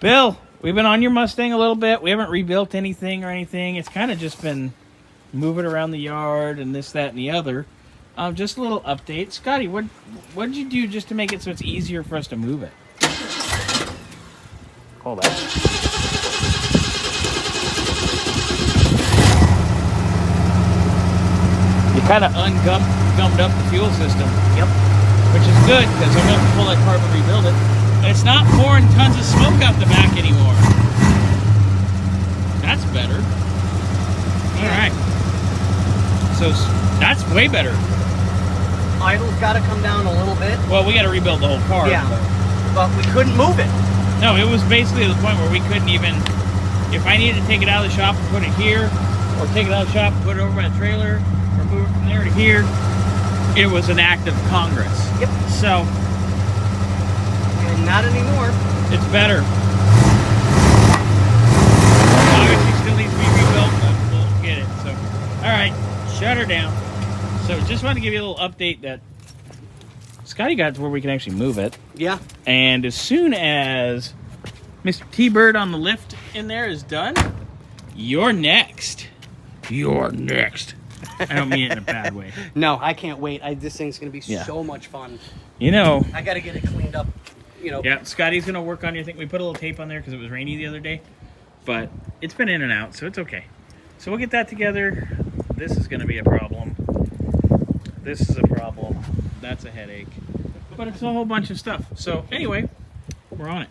Bill, we've been on your Mustang a little bit. We haven't rebuilt anything or anything. It's kind of just been moving around the yard and this, that, and the other. Just a little update. Scotty, what did you do just to make it so it's easier for us to move it? Hold that. You kind of ungummed up the fuel system. Yep. Which is good, because I'm going to pull that car and rebuild it. And it's not pouring tons of smoke out the back anymore. That's better. All right. So that's way better. Idle's got to come down a little bit. Well, we got to rebuild the whole car. Yeah, but we couldn't move it. No, it was basically the point where we couldn't even, if I needed to take it out of the shop and put it here, or take it out of the shop and put it over by the trailer, or move it from there to here, it was an act of Congress. Yep. So. And not anymore. It's better. Obviously still needs to be rebuilt, but we'll get it. So, all right, shut her down. So just wanted to give you a little update that Scotty got to where we can actually move it. Yeah. And as soon as Mr. T-Bird on the lift in there is done, you're next. You're next. I don't mean it in a bad way. No, I can't wait. This thing's going to be so much fun. You know. I got to get it cleaned up, you know. Yeah, Scotty's going to work on your thing. We put a little tape on there because it was rainy the other day. But it's been in and out, so it's okay. So we'll get that together. This is going to be a problem. This is a problem. That's a headache. But it's a whole bunch of stuff. So anyway, we're on it.